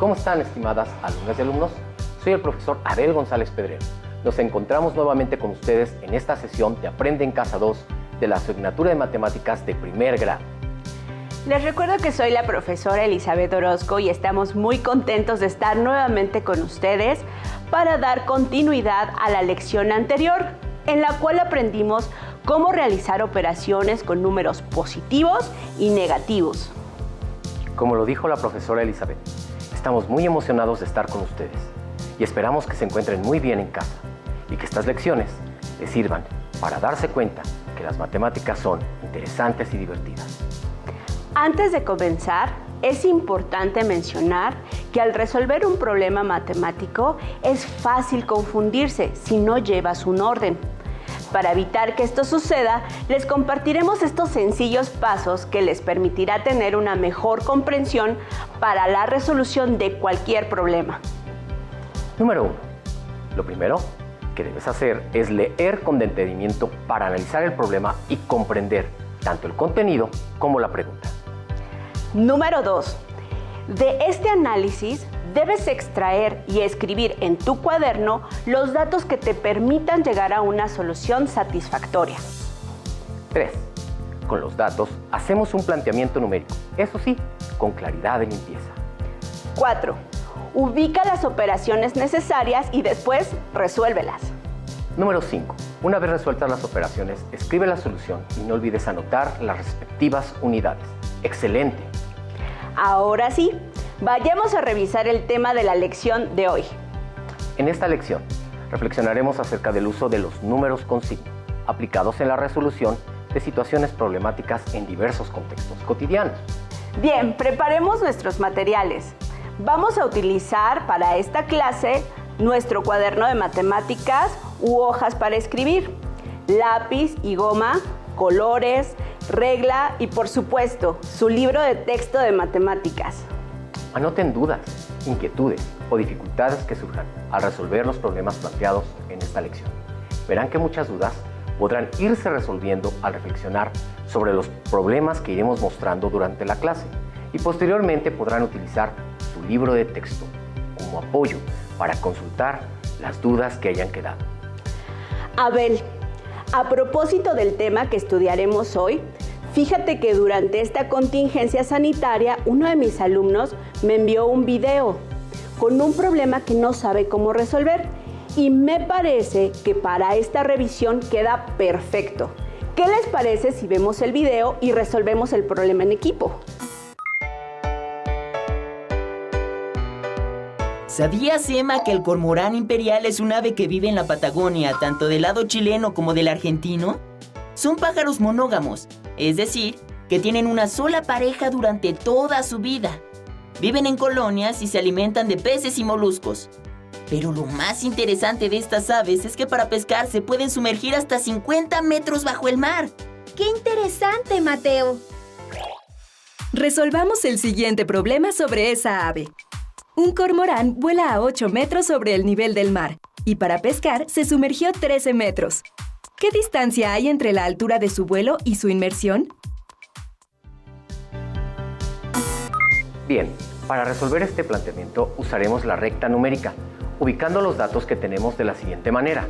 ¿Cómo están, estimadas alumnas y alumnos? Soy el profesor Abel González Pedrero. Nos encontramos nuevamente con ustedes en esta sesión de Aprende en Casa 2 de la asignatura de Matemáticas de primer grado. Les recuerdo que soy la profesora Elizabeth Orozco y estamos muy contentos de estar nuevamente con ustedes para dar continuidad a la lección anterior, en la cual aprendimos cómo realizar operaciones con números positivos y negativos. Como lo dijo la profesora Elizabeth, estamos muy emocionados de estar con ustedes y esperamos que se encuentren muy bien en casa y que estas lecciones les sirvan para darse cuenta que las matemáticas son interesantes y divertidas. Antes de comenzar, es importante mencionar que al resolver un problema matemático es fácil confundirse si no llevas un orden. Para evitar que esto suceda, les compartiremos estos sencillos pasos que les permitirá tener una mejor comprensión para la resolución de cualquier problema. Número 1. Lo primero que debes hacer es leer con detenimiento para analizar el problema y comprender tanto el contenido como la pregunta. Número 2. De este análisis debes extraer y escribir en tu cuaderno los datos que te permitan llegar a una solución satisfactoria. 3. Con los datos hacemos un planteamiento numérico, eso sí, con claridad y limpieza. 4. Ubica las operaciones necesarias y después resuélvelas. Número 5. Una vez resueltas las operaciones, escribe la solución y no olvides anotar las respectivas unidades. ¡Excelente! Ahora sí, vayamos a revisar el tema de la lección de hoy. En esta lección, reflexionaremos acerca del uso de los números con signo, aplicados en la resolución de situaciones problemáticas en diversos contextos cotidianos. Bien, preparemos nuestros materiales. Vamos a utilizar para esta clase nuestro cuaderno de matemáticas u hojas para escribir, lápiz y goma, colores, regla y, por supuesto, su libro de texto de matemáticas. Anoten dudas, inquietudes o dificultades que surjan al resolver los problemas planteados en esta lección. Verán que muchas dudas podrán irse resolviendo al reflexionar sobre los problemas que iremos mostrando durante la clase y posteriormente podrán utilizar su libro de texto como apoyo para consultar las dudas que hayan quedado. Abel, a propósito del tema que estudiaremos hoy, fíjate que durante esta contingencia sanitaria, uno de mis alumnos me envió un video con un problema que no sabe cómo resolver y me parece que para esta revisión queda perfecto. ¿Qué les parece si vemos el video y resolvemos el problema en equipo? ¿Sabías, Emma, que el cormorán imperial es un ave que vive en la Patagonia, tanto del lado chileno como del argentino? Son pájaros monógamos, es decir, que tienen una sola pareja durante toda su vida. Viven en colonias y se alimentan de peces y moluscos. Pero lo más interesante de estas aves es que para pescar se pueden sumergir hasta 50 metros bajo el mar. ¡Qué interesante, Mateo! Resolvamos el siguiente problema sobre esa ave. Un cormorán vuela a 8 metros sobre el nivel del mar y para pescar se sumergió 13 metros. ¿Qué distancia hay entre la altura de su vuelo y su inmersión? Bien, para resolver este planteamiento usaremos la recta numérica, ubicando los datos que tenemos de la siguiente manera.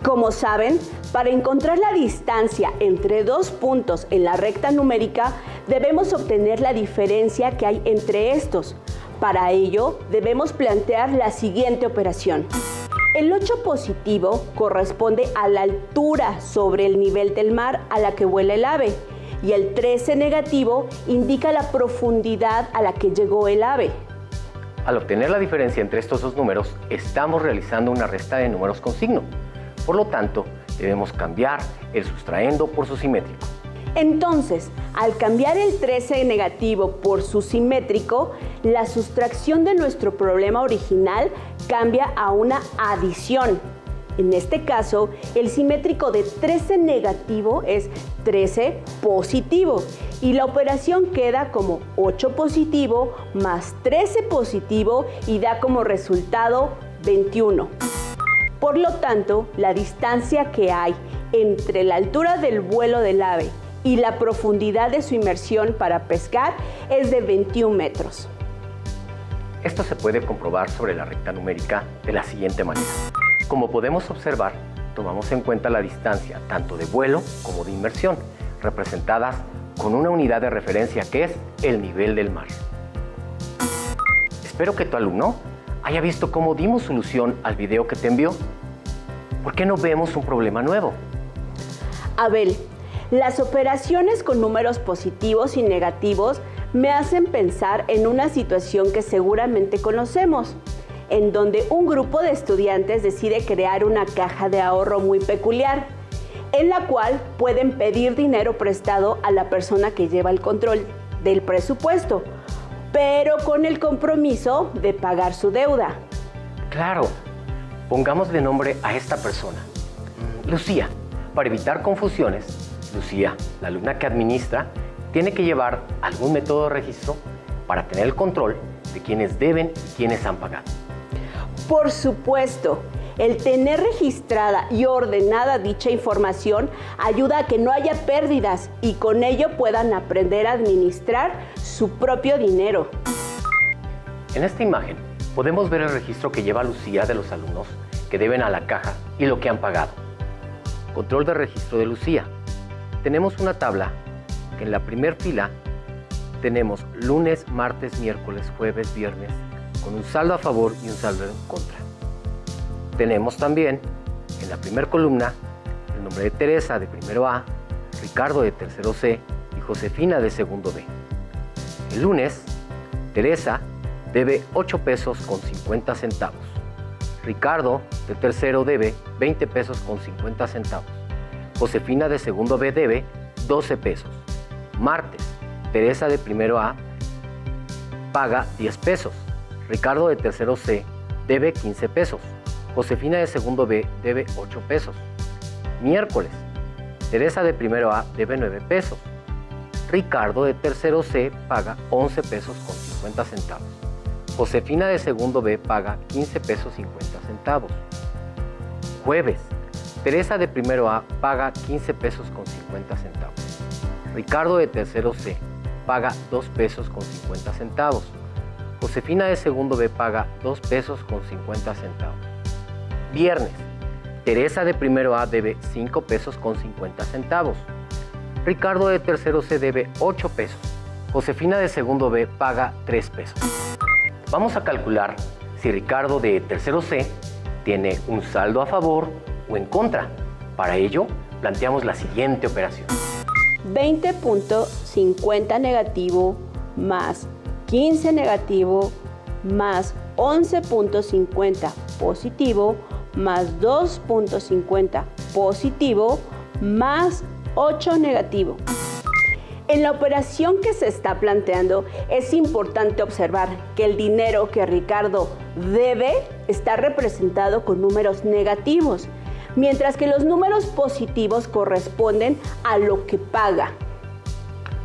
Como saben, para encontrar la distancia entre dos puntos en la recta numérica, debemos obtener la diferencia que hay entre estos. Para ello, debemos plantear la siguiente operación. El 8 positivo corresponde a la altura sobre el nivel del mar a la que vuela el ave y el 13 negativo indica la profundidad a la que llegó el ave. Al obtener la diferencia entre estos dos números, estamos realizando una resta de números con signo. Por lo tanto, debemos cambiar el sustraendo por su simétrico. Entonces, al cambiar el 13 negativo por su simétrico, la sustracción de nuestro problema original cambia a una adición. En este caso, el simétrico de 13 negativo es 13 positivo y la operación queda como 8 positivo más 13 positivo y da como resultado 21. Por lo tanto, la distancia que hay entre la altura del vuelo del ave y la profundidad de su inmersión para pescar es de 21 metros. Esto se puede comprobar sobre la recta numérica de la siguiente manera. Como podemos observar, tomamos en cuenta la distancia tanto de vuelo como de inmersión, representadas con una unidad de referencia que es el nivel del mar. Espero que tu alumno haya visto cómo dimos solución al video que te envió. ¿Por qué no vemos un problema nuevo? Abel, las operaciones con números positivos y negativos me hacen pensar en una situación que seguramente conocemos, en donde un grupo de estudiantes decide crear una caja de ahorro muy peculiar, en la cual pueden pedir dinero prestado a la persona que lleva el control del presupuesto, pero con el compromiso de pagar su deuda. Claro, pongámosle nombre a esta persona, Lucía. Para evitar confusiones, Lucía, la alumna que administra, tiene que llevar algún método de registro para tener el control de quienes deben y quienes han pagado. Por supuesto, el tener registrada y ordenada dicha información ayuda a que no haya pérdidas y con ello puedan aprender a administrar su propio dinero. En esta imagen podemos ver el registro que lleva Lucía de los alumnos que deben a la caja y lo que han pagado. Control de registro de Lucía. Tenemos una tabla que en la primera fila tenemos lunes, martes, miércoles, jueves, viernes, con un saldo a favor y un saldo en contra. Tenemos también en la primera columna el nombre de Teresa de primero A, Ricardo de tercero C y Josefina de segundo B. El lunes, Teresa debe 8 pesos con 50 centavos. Ricardo de tercero debe 20 pesos con 50 centavos. Josefina de segundo B debe 12 pesos. Martes, Teresa de primero A paga 10 pesos. Ricardo de tercero C debe 15 pesos. Josefina de segundo B debe 8 pesos. Miércoles, Teresa de primero A debe 9 pesos. Ricardo de tercero C paga 11 pesos con 50 centavos. Josefina de segundo B paga 15 pesos 50 centavos. Jueves, Teresa de primero A paga 15 pesos con 50 centavos. Ricardo de tercero C paga 2 pesos con 50 centavos. Josefina de segundo B paga 2 pesos con 50 centavos. Viernes, Teresa de primero A debe 5 pesos con 50 centavos. Ricardo de tercero C debe 8 pesos. Josefina de segundo B paga 3 pesos. Vamos a calcular si Ricardo de tercero C tiene un saldo a favor o en contra. Para ello, planteamos la siguiente operación. 20.50 negativo más 15 negativo más 11.50 positivo más 2.50 positivo más 8 negativo. En la operación que se está planteando es importante observar que el dinero que Ricardo debe está representado con números negativos, mientras que los números positivos corresponden a lo que paga.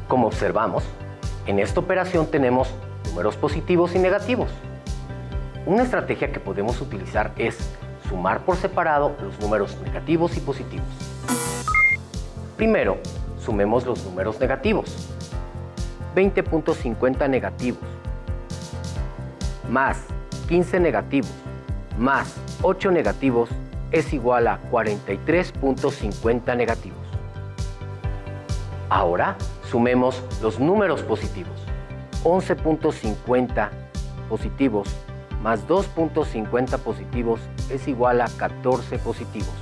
Como observamos, en esta operación tenemos números positivos y negativos. Una estrategia que podemos utilizar es sumar por separado los números negativos y positivos. Primero, sumemos los números negativos. 20.50 negativos más 15 negativos más 8 negativos es igual a 43.50 negativos. Ahora sumemos los números positivos. 11.50 positivos más 2.50 positivos es igual a 14 positivos.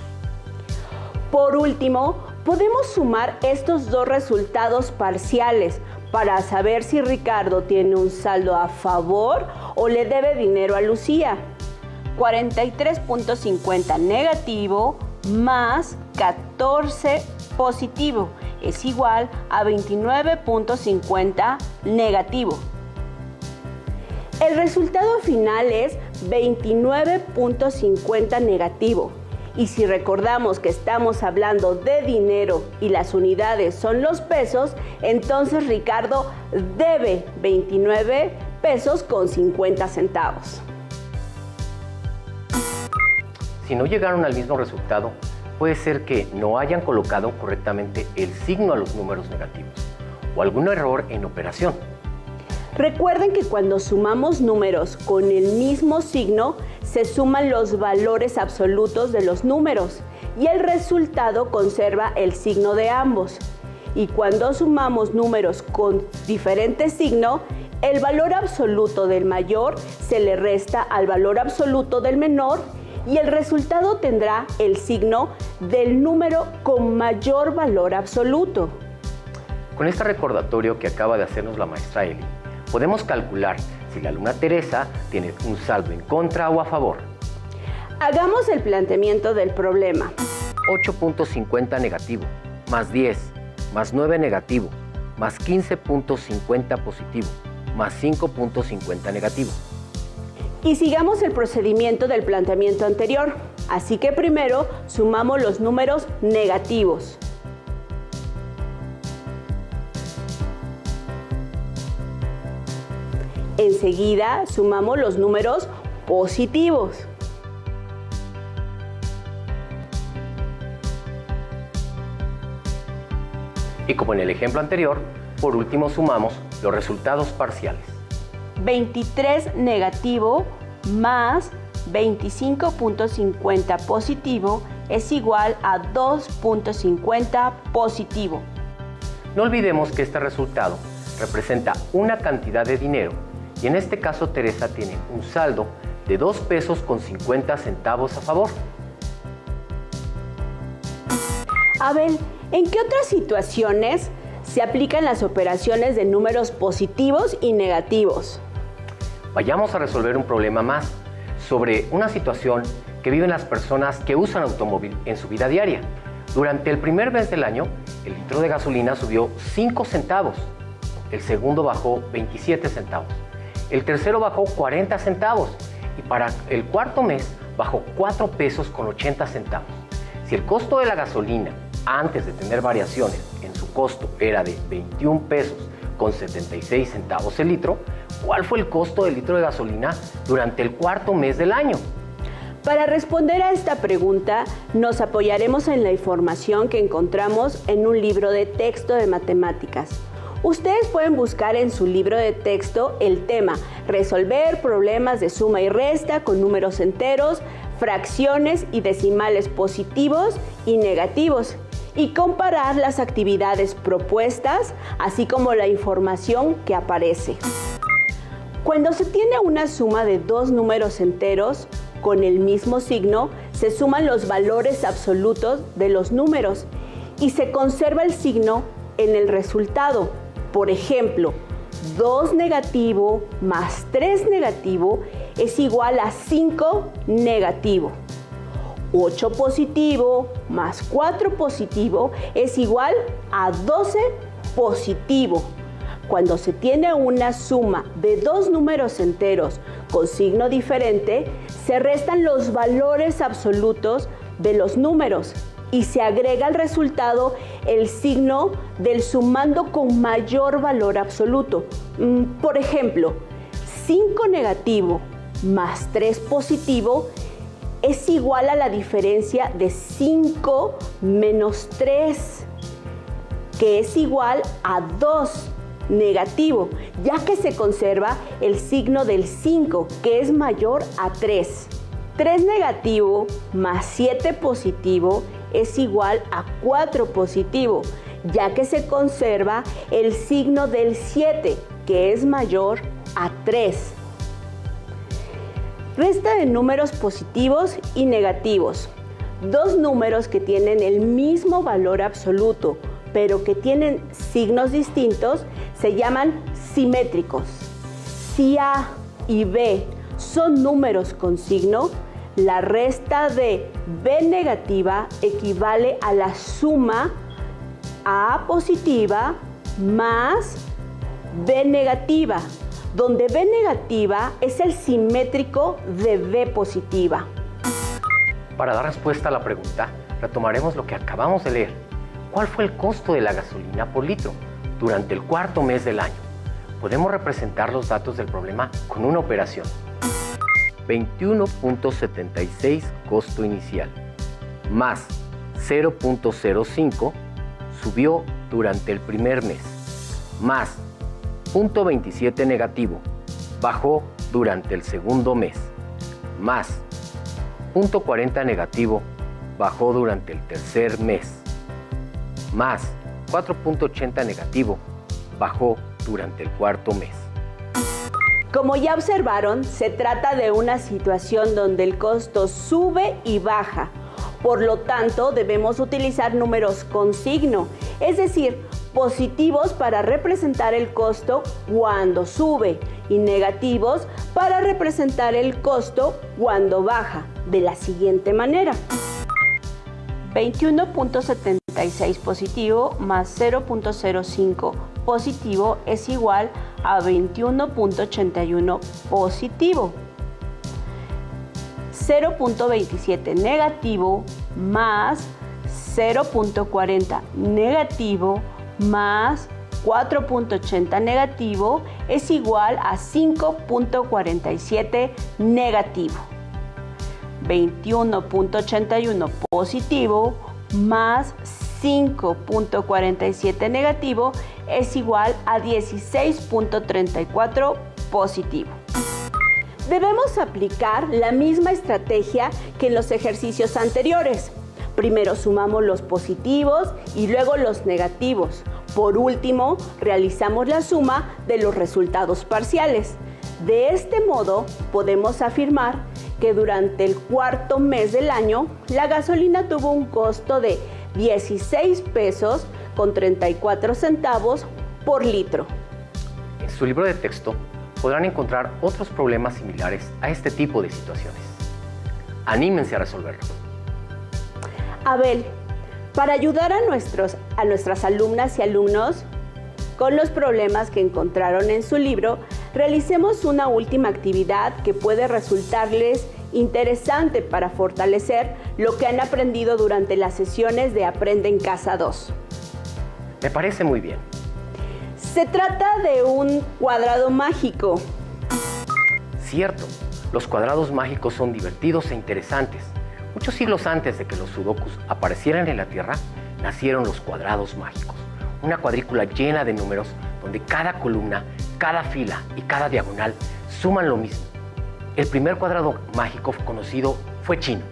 Por último, podemos sumar estos dos resultados parciales para saber si Ricardo tiene un saldo a favor o le debe dinero a Lucía. 43.50 negativo más 14 positivo es igual a 29.50 negativo. El resultado final es 29.50 negativo. Y si recordamos que estamos hablando de dinero y las unidades son los pesos, entonces Ricardo debe 29 pesos con 50 centavos. Si no llegaron al mismo resultado, puede ser que no hayan colocado correctamente el signo a los números negativos o algún error en operación. Recuerden que cuando sumamos números con el mismo signo, se suman los valores absolutos de los números y el resultado conserva el signo de ambos. Y cuando sumamos números con diferente signo, el valor absoluto del mayor se le resta al valor absoluto del menor y el resultado tendrá el signo del número con mayor valor absoluto. Con este recordatorio que acaba de hacernos la maestra Eli, podemos calcular si la alumna Teresa tiene un saldo en contra o a favor. Hagamos el planteamiento del problema. 8.50 negativo, más 10, más 9 negativo, más 15.50 positivo, más 5.50 negativo. Y sigamos el procedimiento del planteamiento anterior. Así que primero sumamos los números negativos. Enseguida sumamos los números positivos. Y como en el ejemplo anterior, por último sumamos los resultados parciales. 23 negativo más 25.50 positivo es igual a 2.50 positivo. No olvidemos que este resultado representa una cantidad de dinero y en este caso Teresa tiene un saldo de 2 pesos con 50 centavos a favor. Abel, ¿en qué otras situaciones se aplican las operaciones de números positivos y negativos? Vayamos a resolver un problema más sobre una situación que viven las personas que usan automóvil en su vida diaria. Durante el primer mes del año, el litro de gasolina subió 5 centavos, el segundo bajó 27 centavos, el tercero bajó 40 centavos y para el cuarto mes bajó 4 pesos con 80 centavos. Si el costo de la gasolina, antes de tener variaciones en su costo, era de 21 pesos con 76 centavos el litro, ¿cuál fue el costo del litro de gasolina durante el cuarto mes del año? Para responder a esta pregunta, nos apoyaremos en la información que encontramos en un libro de texto de matemáticas. Ustedes pueden buscar en su libro de texto el tema resolver problemas de suma y resta con números enteros, fracciones y decimales positivos y negativos y comparar las actividades propuestas, así como la información que aparece. Cuando se tiene una suma de dos números enteros con el mismo signo, se suman los valores absolutos de los números y se conserva el signo en el resultado. Por ejemplo, 2 negativo más 3 negativo es igual a 5 negativo. 8 positivo más 4 positivo es igual a 12 positivo. Cuando se tiene una suma de dos números enteros con signo diferente, se restan los valores absolutos de los números y se agrega al resultado el signo del sumando con mayor valor absoluto. Por ejemplo, 5 negativo más 3 positivo es igual a la diferencia de 5 menos 3, que es igual a 2 negativo, ya que se conserva el signo del 5, que es mayor a 3. 3 negativo más 7 positivo es igual a 4 positivo, ya que se conserva el signo del 7, que es mayor a 3. Resta de números positivos y negativos. Dos números que tienen el mismo valor absoluto, pero que tienen signos distintos, se llaman simétricos. Si A y B son números con signo, la resta de B negativa equivale a la suma A positiva más B negativa, donde B negativa es el simétrico de B positiva. Para dar respuesta a la pregunta, retomaremos lo que acabamos de leer. ¿Cuál fue el costo de la gasolina por litro durante el cuarto mes del año? Podemos representar los datos del problema con una operación. 21.76 costo inicial más 0.05 subió durante el primer mes más 0.27 negativo, bajó durante el segundo mes, más 0.40 negativo, bajó durante el tercer mes, más 4.80 negativo, bajó durante el cuarto mes. Como ya observaron, se trata de una situación donde el costo sube y baja. Por lo tanto, debemos utilizar números con signo, es decir, positivos para representar el costo cuando sube y negativos para representar el costo cuando baja, de la siguiente manera. 21.76 positivo más 0.05 positivo es igual a 21.81 positivo. 0.27 negativo más 0.40 negativo más 4.80 negativo es igual a 5.47 negativo. 21.81 positivo más 5.47 negativo es igual a 16.34 positivo. Debemos aplicar la misma estrategia que en los ejercicios anteriores. Primero sumamos los positivos y luego los negativos. Por último, realizamos la suma de los resultados parciales. De este modo, podemos afirmar que durante el cuarto mes del año, la gasolina tuvo un costo de 16 pesos con 34 centavos por litro. En su libro de texto podrán encontrar otros problemas similares a este tipo de situaciones. Anímense a resolverlos. Abel, para ayudar a nuestras alumnas y alumnos con los problemas que encontraron en su libro, realicemos una última actividad que puede resultarles interesante para fortalecer lo que han aprendido durante las sesiones de Aprende en Casa 2. Me parece muy bien. Se trata de un cuadrado mágico. Cierto, los cuadrados mágicos son divertidos e interesantes. Muchos siglos antes de que los sudokus aparecieran en la Tierra, nacieron los cuadrados mágicos. Una cuadrícula llena de números donde cada columna, cada fila y cada diagonal suman lo mismo. El primer cuadrado mágico conocido fue chino.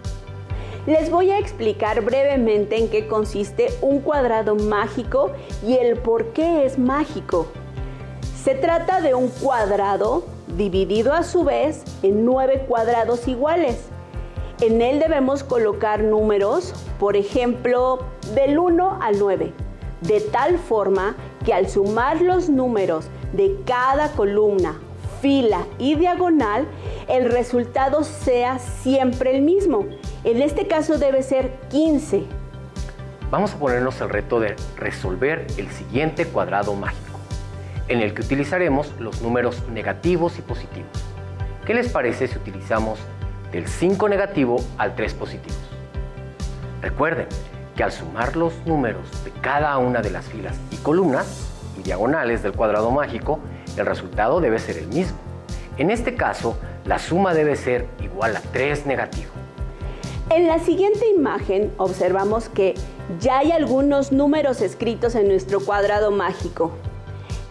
Les voy a explicar brevemente en qué consiste un cuadrado mágico y el por qué es mágico. Se trata de un cuadrado dividido a su vez en 9 cuadrados iguales. En él debemos colocar números, por ejemplo, del 1 al 9, de tal forma que al sumar los números de cada columna, fila y diagonal, el resultado sea siempre el mismo. En este caso debe ser 15. Vamos a ponernos el reto de resolver el siguiente cuadrado mágico, en el que utilizaremos los números negativos y positivos. ¿Qué les parece si utilizamos del 5 negativo al 3 positivos? Recuerden que al sumar los números de cada una de las filas y columnas y diagonales del cuadrado mágico, el resultado debe ser el mismo. En este caso, la suma debe ser igual a 3 negativo. En la siguiente imagen observamos que ya hay algunos números escritos en nuestro cuadrado mágico.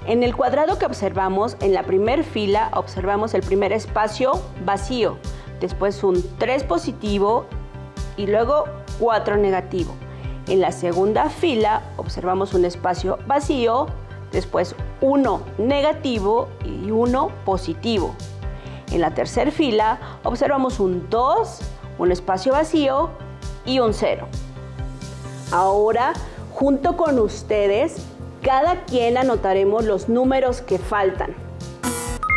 En el cuadrado que observamos, en la primera fila, observamos el primer espacio vacío, después un 3 positivo y luego 4 negativo. En la segunda fila observamos un espacio vacío, después 1 negativo y 1 positivo. En la tercera fila observamos un 2, un espacio vacío y un 0. Ahora, junto con ustedes, cada quien anotaremos los números que faltan.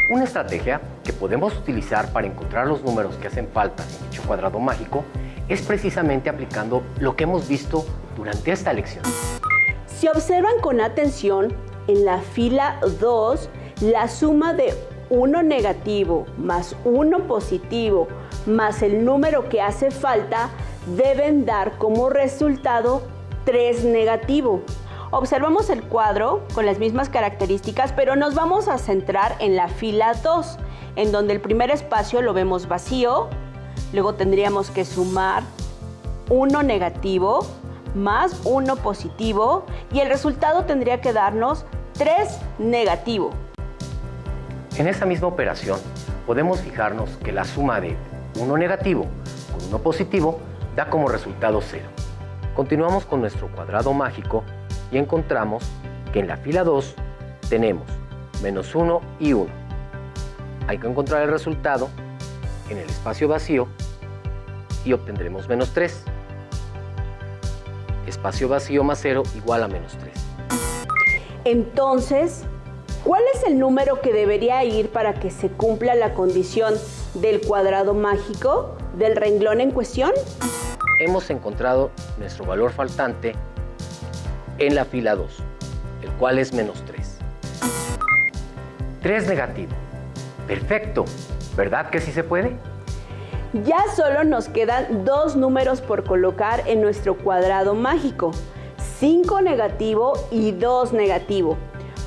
Una estrategia que podemos utilizar para encontrar los números que hacen falta en dicho cuadrado mágico es precisamente aplicando lo que hemos visto durante esta lección. Si observan con atención, en la fila 2, la suma de 1 negativo más 1 positivo más el número que hace falta deben dar como resultado 3 negativo. Observamos el cuadro con las mismas características, pero nos vamos a centrar en la fila 2, en donde el primer espacio lo vemos vacío, luego tendríamos que sumar 1 negativo más 1 positivo y el resultado tendría que darnos 3 negativo. En esa misma operación podemos fijarnos que la suma de 1 negativo con 1 positivo da como resultado 0. Continuamos con nuestro cuadrado mágico y encontramos que en la fila 2 tenemos menos 1 y 1. Hay que encontrar el resultado en el espacio vacío y obtendremos menos 3. Espacio vacío más 0 igual a menos 3. Entonces, ¿cuál es el número que debería ir para que se cumpla la condición del cuadrado mágico del renglón en cuestión? Hemos encontrado nuestro valor faltante en la fila 2, el cual es menos 3. 3 negativo. Perfecto. ¿Verdad que sí se puede? Ya solo nos quedan 2 números por colocar en nuestro cuadrado mágico. 5 negativo y 2 negativo.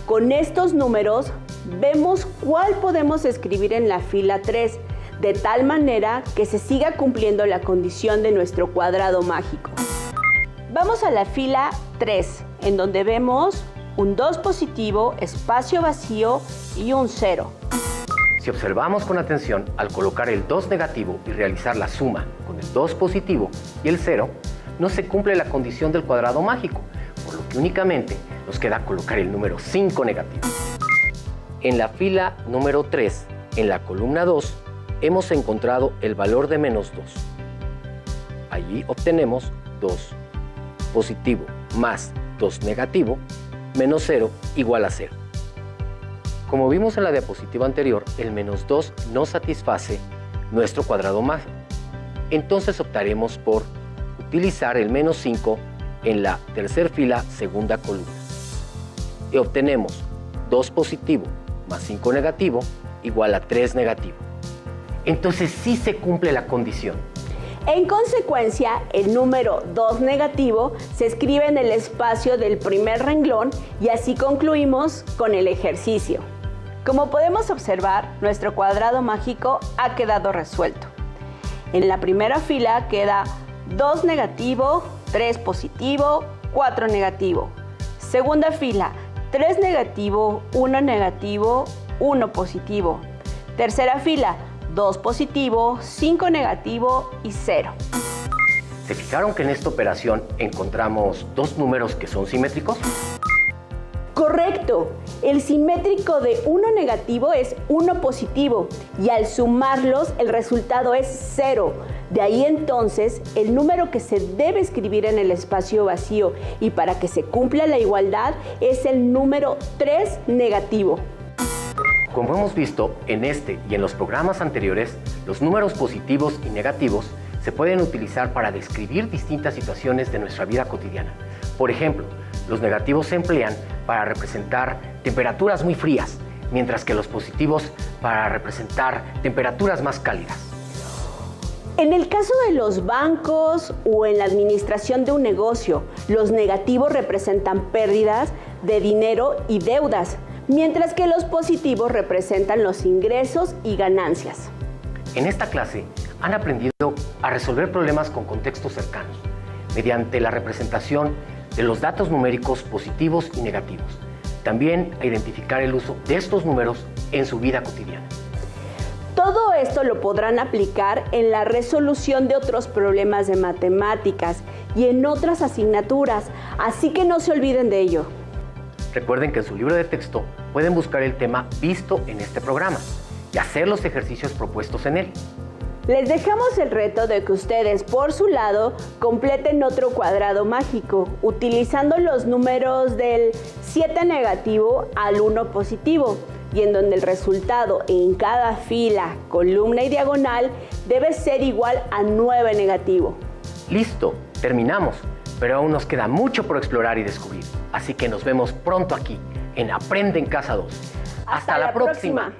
Con estos números vemos cuál podemos escribir en la fila 3, de tal manera que se siga cumpliendo la condición de nuestro cuadrado mágico. Vamos a la fila 3, en donde vemos un 2 positivo, espacio vacío y un 0. Si observamos con atención, al colocar el 2 negativo y realizar la suma con el 2 positivo y el 0, no se cumple la condición del cuadrado mágico, por lo que únicamente nos queda colocar el número 5 negativo. En la fila número 3, en la columna 2, hemos encontrado el valor de menos 2. Allí obtenemos 2 positivo más 2 negativo menos 0 igual a 0. Como vimos en la diapositiva anterior, el menos 2 no satisface nuestro cuadrado mágico. Entonces optaremos por utilizar el menos 5 en la tercera fila, segunda columna. Y obtenemos 2 positivo más 5 negativo igual a 3 negativo. Entonces sí se cumple la condición. En consecuencia, el número 2 negativo se escribe en el espacio del primer renglón y así concluimos con el ejercicio. Como podemos observar, nuestro cuadrado mágico ha quedado resuelto. En la primera fila queda 2 negativo, 3 positivo, 4 negativo. Segunda fila, 3 negativo, 1 negativo, 1 positivo. Tercera fila, 2 positivo, 5 negativo y 0. ¿Se fijaron que en esta operación encontramos 2 números que son simétricos? Correcto. El simétrico de 1 negativo es 1 positivo y al sumarlos el resultado es 0. De ahí entonces el número que se debe escribir en el espacio vacío y para que se cumpla la igualdad es el número 3 negativo. Como hemos visto en este y en los programas anteriores, los números positivos y negativos se pueden utilizar para describir distintas situaciones de nuestra vida cotidiana. Por ejemplo, los negativos se emplean para representar temperaturas muy frías, mientras que los positivos para representar temperaturas más cálidas. En el caso de los bancos o en la administración de un negocio, los negativos representan pérdidas de dinero y deudas, mientras que los positivos representan los ingresos y ganancias. En esta clase han aprendido a resolver problemas con contextos cercanos, mediante la representación de los datos numéricos positivos y negativos. También a identificar el uso de estos números en su vida cotidiana. Todo esto lo podrán aplicar en la resolución de otros problemas de matemáticas y en otras asignaturas, así que no se olviden de ello. Recuerden que en su libro de texto pueden buscar el tema visto en este programa y hacer los ejercicios propuestos en él. Les dejamos el reto de que ustedes, por su lado, completen otro cuadrado mágico, utilizando los números del 7 negativo al 1 positivo, y en donde el resultado en cada fila, columna y diagonal debe ser igual a 9 negativo. Listo, terminamos, pero aún nos queda mucho por explorar y descubrir. Así que nos vemos pronto aquí, en Aprende en Casa 2. ¡Hasta la próxima!